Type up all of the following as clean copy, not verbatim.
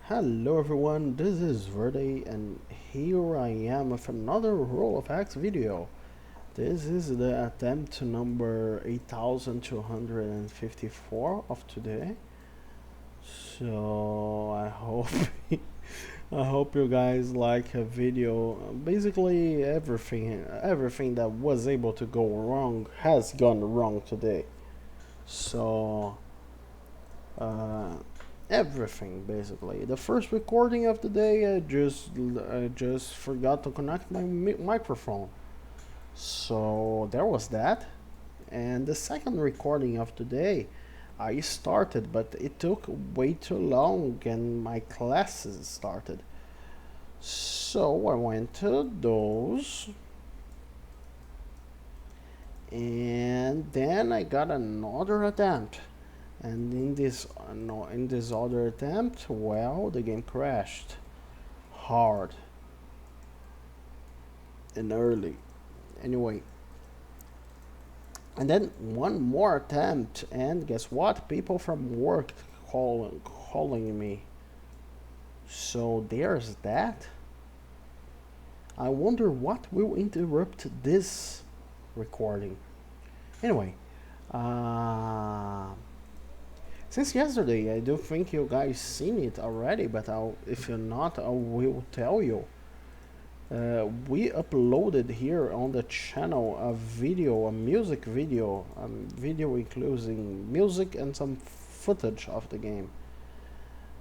Hello everyone, this is Verde and here I am with another Roll of X video. This is the attempt number 8254 of today. So I hope I hope you guys like a video. Basically everything that was able to go wrong has gone wrong today. So uh, everything basically. The first recording of the day, I just forgot to connect my microphone, so there was that. And the second recording of the day, I started, but it took way too long, and my classes started. So I went to those, and then I got another attempt. And in this no, in this other attempt, well, the game crashed hard and early. Anyway, and then one more attempt, and guess what? People from work calling me. So there's that. I wonder what will interrupt this recording. Anyway, uh, since yesterday, I do think you guys seen it already, but if you're not, I will tell you. We uploaded here on the channel a video, a music video, a video including music and some footage of the game.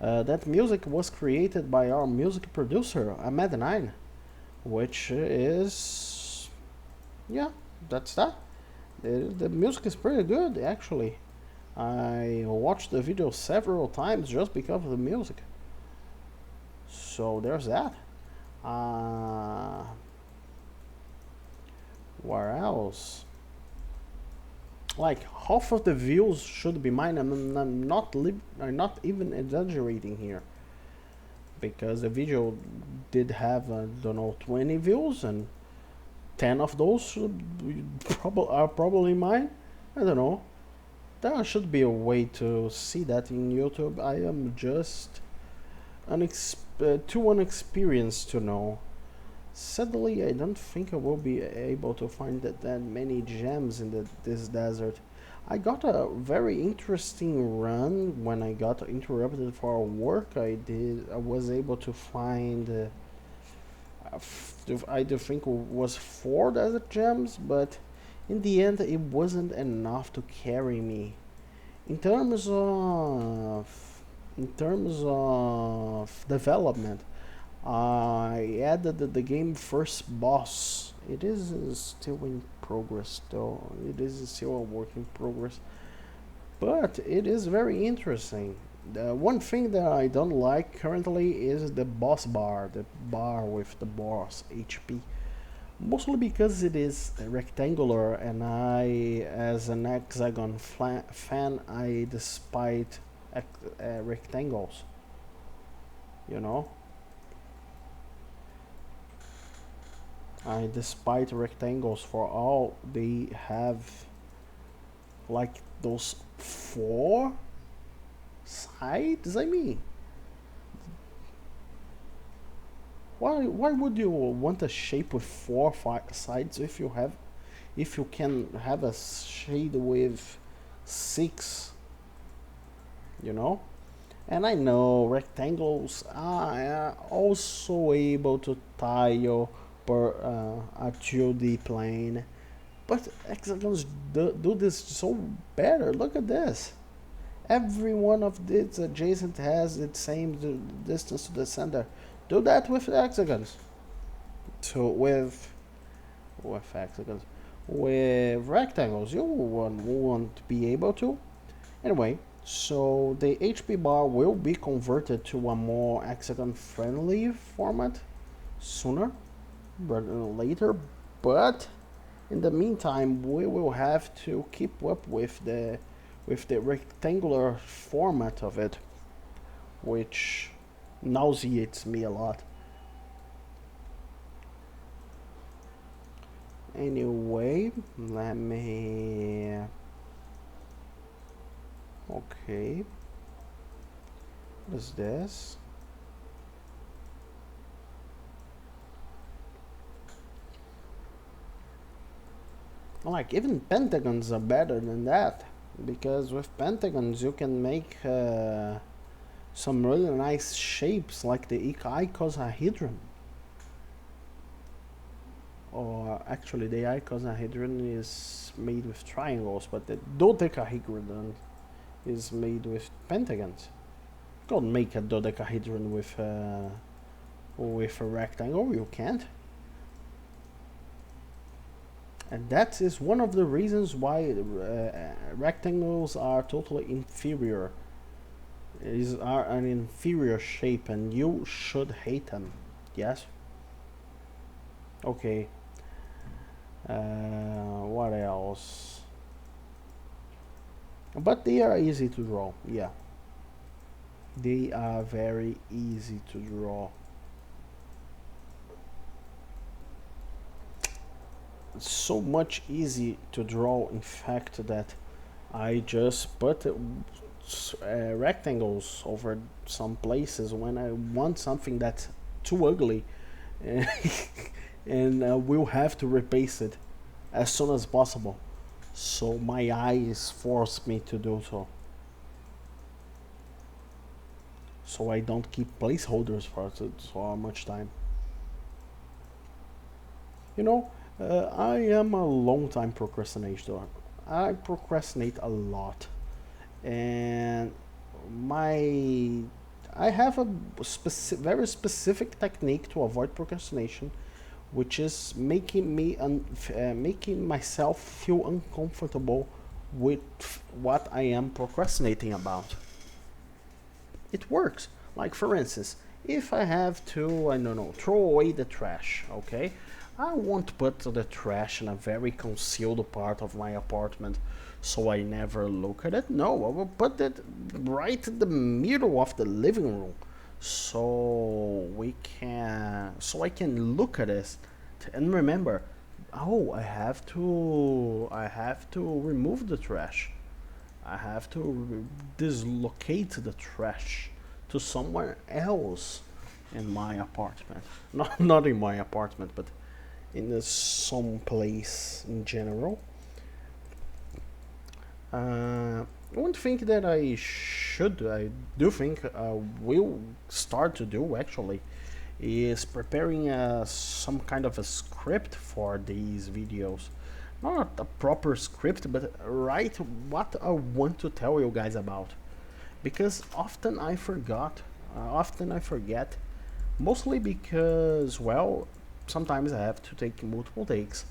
That music was created by our music producer, Ahmed9, which is, yeah, that's that. The music is pretty good, actually. I watched the video several times just because of the music. So there's that. Where else? Like half of the views should be mine. I'm not even exaggerating here, because the video did have I don't know 20 views, and 10 of those are probably mine. I don't know. There should be a way to see that in YouTube. I am just too unexperienced to know. Sadly, I don't think I will be able to find that many gems in this desert. I got a very interesting run when I got interrupted for work. I was able to find. I do think it was 4 desert gems, but in the end, it wasn't enough to carry me. In terms of development, I added the game first boss. It is still in progress, though. It is still a work in progress, but it is very interesting. The one thing that I don't like currently is the boss bar, the bar with the boss HP. Mostly because it is rectangular, and I, as an hexagon fan, I despite rectangles. You know, I despite rectangles for all they have, like those 4 sides. I mean, why would you want a shape with 4 sides if you can have a shade with 6, you know? And I know rectangles are also able to tile per a 2D plane, but hexagons do this so better. Look at this. Every one of its adjacent has the same distance to the center. Do that with hexagons. So with hexagons, with rectangles, you won't be able to. Anyway, so the HP bar will be converted to a more hexagon-friendly format sooner rather than later. But in the meantime, we will have to keep up with the rectangular format of it, which nauseates me a lot. Anyway, let me. Okay. What is this? Like even pentagons are better than that, because with pentagons you can make some really nice shapes like the icosahedron. Or actually the icosahedron is made with triangles, but the dodecahedron is made with pentagons. You can't make a dodecahedron with a rectangle, you can't. And that is one of the reasons why rectangles are totally inferior. Are an inferior shape, and you should hate them. Yes. Okay. What else? But they are easy to draw. Yeah. They are very easy to draw. So much easy to draw, in fact, that I just put rectangles over some places when I want something that's too ugly and we'll have to replace it as soon as possible. So my eyes force me to do so. So I don't keep placeholders for so much time. You know, I am a long time procrastinator. I procrastinate a lot, and my I have a very specific technique to avoid procrastination, which is making myself feel uncomfortable with what I am procrastinating about. It works. Like for instance, if I have to, I don't know, throw away the trash, okay? I won't put the trash in a very concealed part of my apartment so I never look at it. No, I will put it right in the middle of the living room so I can look at it and remember, oh, I have to remove the trash. I have to dislocate the trash to somewhere else in my apartment. Not in my apartment, but in some place in general. One thing that I do think I will start to do actually is preparing some kind of a script for these videos. Not a proper script, but write what I want to tell you guys about. Because often I forget, mostly because, well, sometimes I have to take multiple takes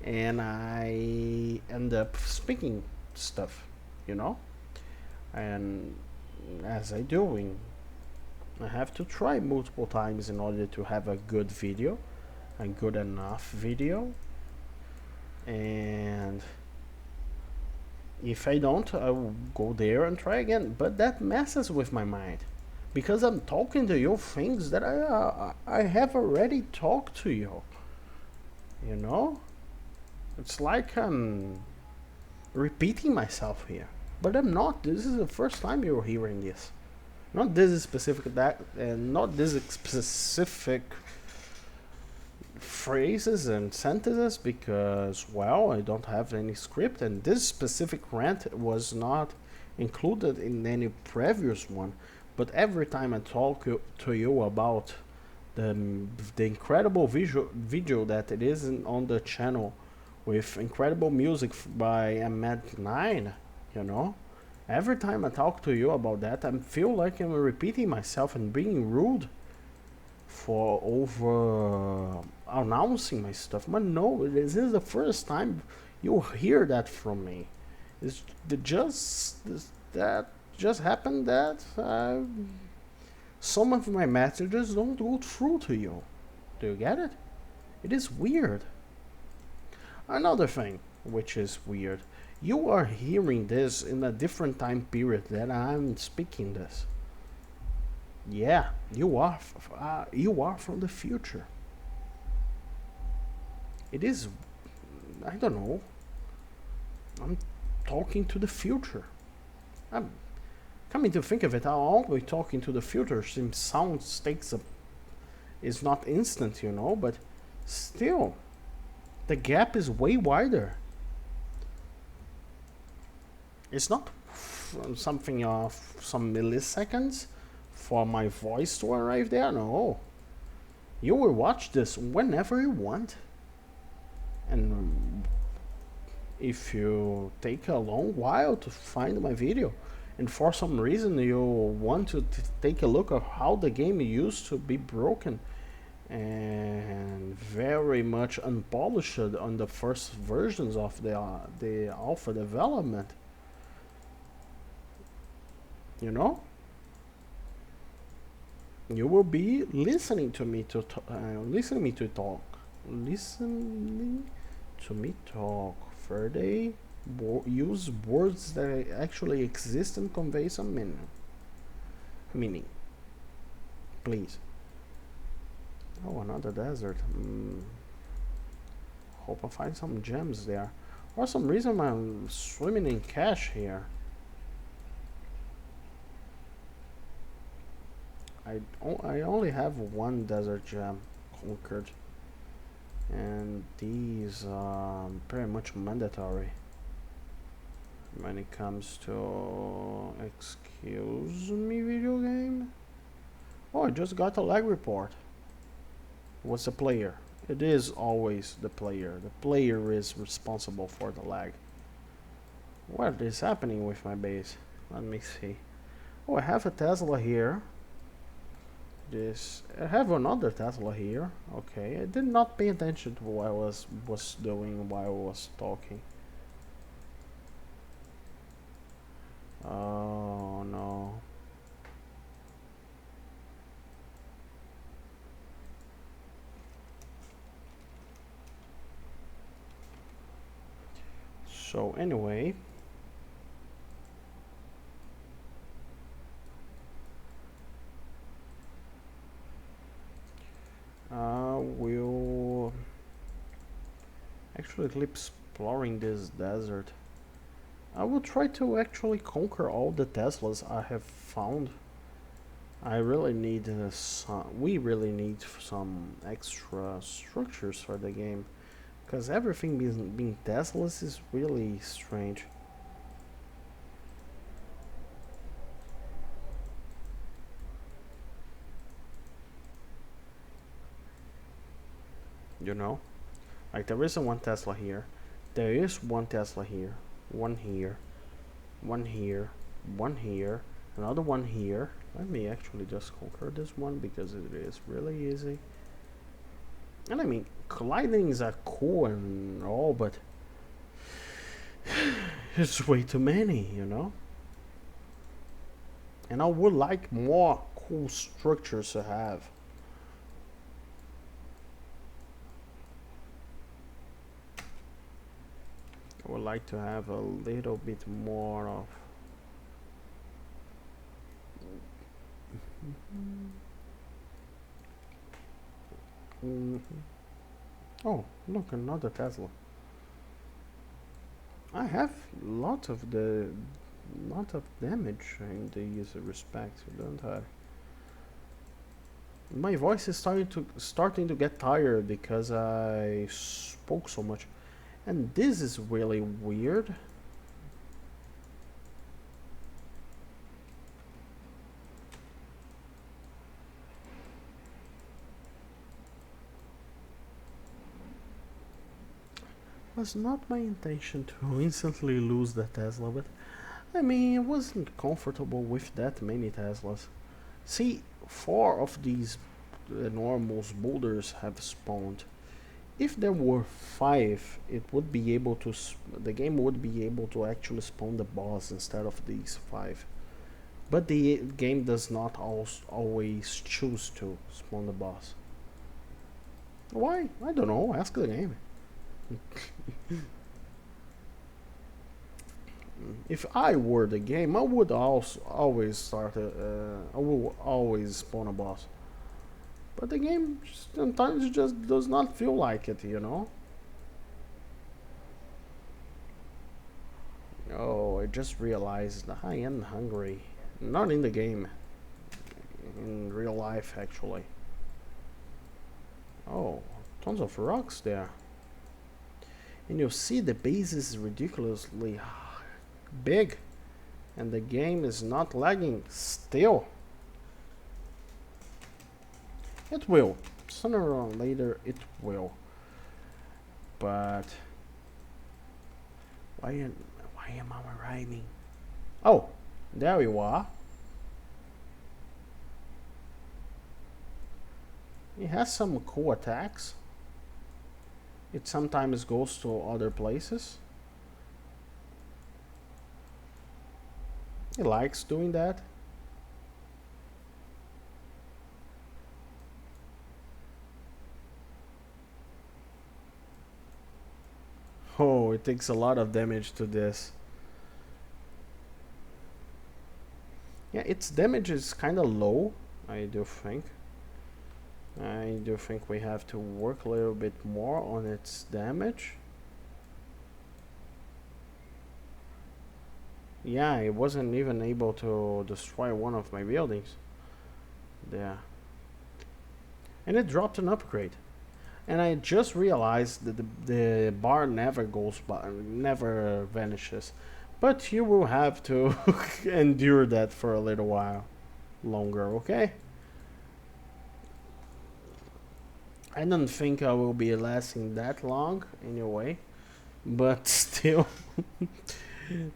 and I end up speaking stuff, you know? And as I do, I have to try multiple times in order to have a good video, a good enough video. And if I don't, I will go there and try again. But that messes with my mind because I'm talking to you things that I have already talked to you. You know, it's like I'm repeating myself here, but I'm not. This is the first time you're hearing this. Not this specific that, and not this specific phrases and sentences because, well, I don't have any script, and this specific rant was not included in any previous one. But every time I talk to you about the incredible video that it is on the channel with incredible music by Mad9, you know, every time I talk to you about that, I feel like I'm repeating myself and being rude for over announcing my stuff. But no, this is the first time you hear that from me. That just happened that some of my messages don't go through to you. Do you get it? It is weird. Another thing which is weird, you are hearing this in a different time period that I'm speaking this. Yeah, you are from the future. It is, I don't know. I'm talking to the future. I'm coming to think of it. I'm always talking to the future. Since sounds is not instant, you know, but still, the gap is way wider. It's not something of some milliseconds for my voice to arrive there. No, you will watch this whenever you want, and if you take a long while to find my video, and for some reason you want to take a look at how the game used to be broken and very much unpolished on the first versions of the alpha development, you know, you will be listening to me to listening to me talk further, use words that actually exist and convey some meaning. Please. Oh, another desert. Hope I find some gems there. For some reason I'm swimming in cash here. I only have one desert gem conquered, and these are pretty much mandatory when it comes to, excuse me, video game. Oh, I just got a lag report. What's the player? It is always the player. The player is responsible for the lag. What is happening with my base? Let me see. Oh, I have a Tesla here. I have another Tesla here. Okay, I did not pay attention to what I was doing while I was talking. Oh no. So anyway, we'll actually keep exploring this desert. I will try to actually conquer all the Teslas I have found. I really need we really need some extra structures for the game, because everything being Teslas is really strange. You know? Like, there isn't one Tesla here. There is one Tesla here. One here. One here. One here. Another one here. Let me actually just conquer this one because it is really easy. And I mean, collidings are cool and all, but it's way too many, you know? And I would like more cool structures to have. I would like to have a little bit more of Oh, look, another Tesla. I have lot of damage in these respects, don't I? My voice is starting to get tired because I spoke so much. And this is really weird. It was not my intention to instantly lose the Tesla, but I mean, I wasn't comfortable with that many Teslas. See, 4 of these enormous boulders have spawned. If there were 5, it would be able to. The game would be able to actually spawn the boss instead of these 5. But the game does not always choose to spawn the boss. Why? I don't know. Ask the game. If I were the game, I would also always start. I will always spawn a boss. But the game sometimes just does not feel like it, you know? Oh, I just realized I am hungry. Not in the game. In real life, actually. Oh, tons of rocks there. And you'll see the base is ridiculously big, and the game is not lagging still. It will. Sooner or later it will. But why am I writing? Oh, there you are. It has some cool attacks. It sometimes goes to other places. He likes doing that. Oh, it takes a lot of damage to this. Yeah, its damage is kind of low, I do think. I do think we have to work a little bit more on its damage. Yeah, it wasn't even able to destroy one of my buildings. Yeah. And it dropped an upgrade. And I just realized that the bar never goes by, never vanishes. But you will have to endure that for a little while longer, okay? I don't think I will be lasting that long anyway. But still,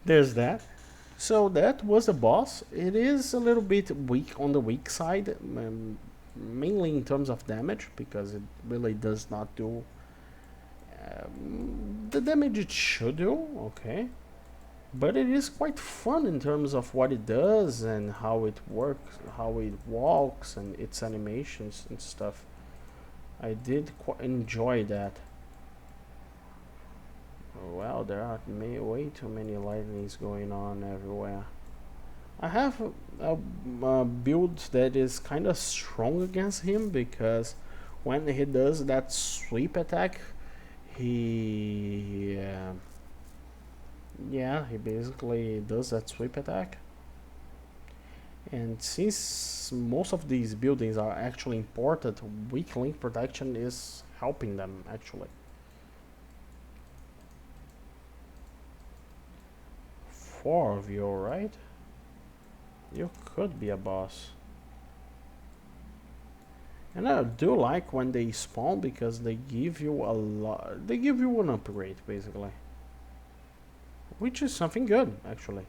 there's that. So that was the boss. It is a little bit weak on the weak side, mainly in terms of damage, because it really does not do the damage it should do, okay? But it is quite fun in terms of what it does and how it works, how it walks, and its animations and stuff. I did enjoy that. Well, there are way too many lightnings going on everywhere. I have a build that is kind of strong against him, because when he does that sweep attack, he yeah, he basically does that sweep attack. And since most of these buildings are actually imported, weak link protection is helping them actually. 4 of you, right? You could be a boss. And I do like when they spawn, because they give you a lot. They give you an upgrade basically, which is something good actually.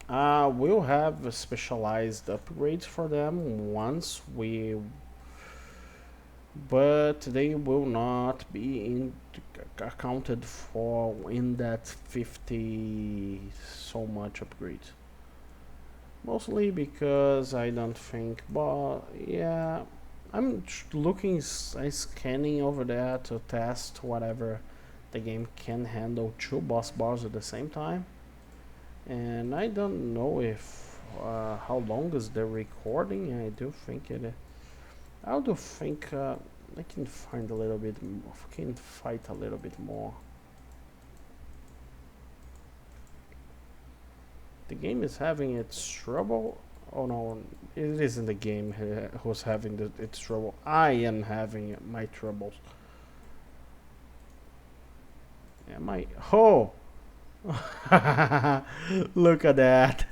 We'll have specialized upgrades for them once we, but they will not be accounted for in that 50 so much upgrades. Mostly because I don't think, but yeah, I'm looking, scanning over there to test whatever the game can handle 2 boss bars at the same time. And I don't know if how long is the recording. I do think it. I do think I can find a little bit. Can fight a little bit more. The game is having its trouble. Oh no, it isn't the game who's having its trouble. I am having my troubles. Yeah, my look at that.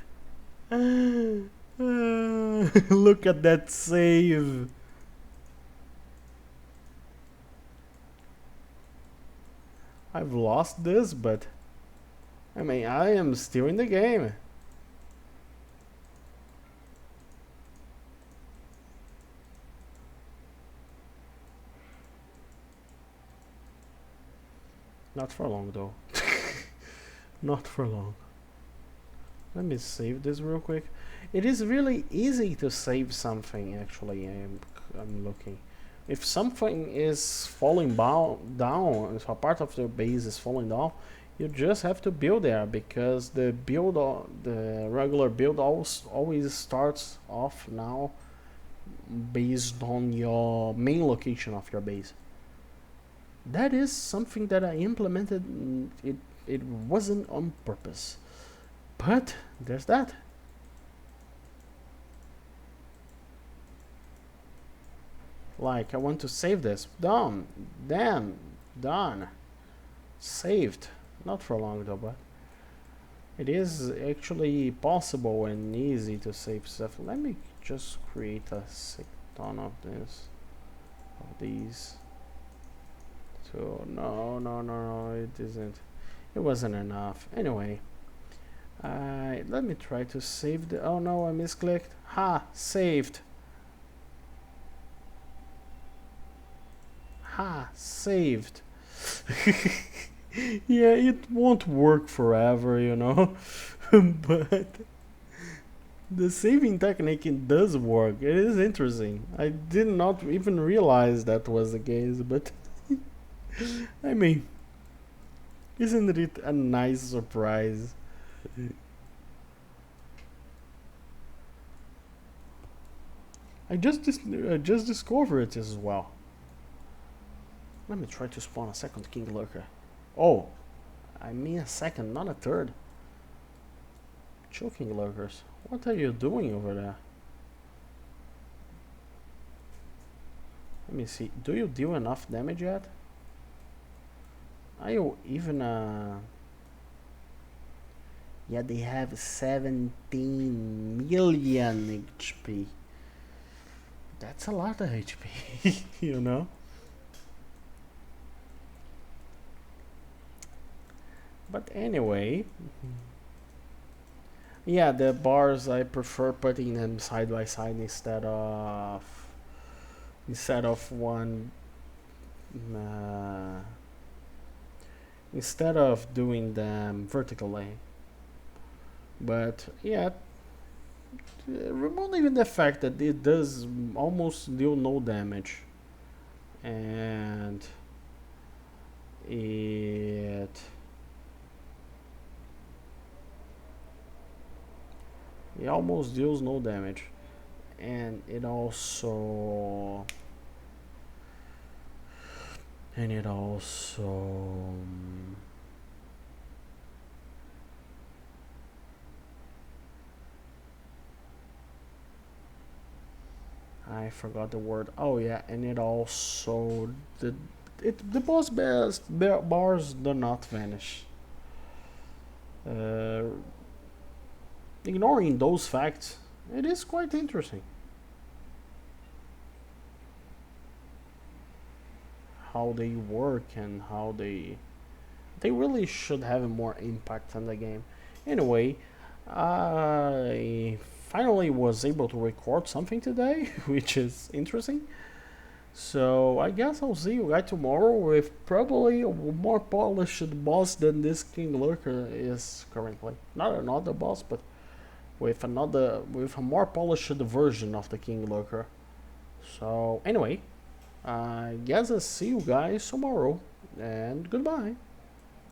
Look at that save. I've lost this, but I mean, I am still in the game. Not for long though. Not for long. Let me save this real quick. It is really easy to save something actually. I'm looking. If something is falling down, if a part of the base is falling down, you just have to build there, because the regular build always starts off now based on your main location of your base. That is something that I implemented. It wasn't on purpose, but there's that. Like, I want to save this. Done. Damn. Done. Saved. Not for long though, but it is actually possible and easy to save stuff. Let me just create a sick ton of these. So no, it isn't. It wasn't enough. Anyway, let me try to save the. Oh no, I misclicked. Ha! Saved. Ha! Saved. Yeah, it won't work forever, you know. But the saving technique it does work. It is interesting. I did not even realize that was the case, but I mean, isn't it a nice surprise? I just discovered it as well. Let me try to spawn a second king lurker. Oh, I mean a second, not a third. Choking lurkers. What are you doing over there? Let me see. Do you deal enough damage yet? Are you even Yeah, they have 17 million HP. That's a lot of HP, you know? But anyway, yeah, the bars I prefer putting them side by side instead of one uh, instead of doing them vertically. But yeah, removing the fact that it does almost deal no damage, and it almost deals no damage, and it also I forgot the word. Oh yeah, and it also the bars do not vanish. Uh, Ignoring those facts, it is quite interesting how they work and how they really should have more impact on the game. Anyway, I finally was able to record something today, which is interesting. So I guess I'll see you guys tomorrow with probably a more polished boss than this King Lurker is currently. Not another boss, but with a more polished version of the King Lurker. So anyway, I guess I'll see you guys tomorrow, and goodbye.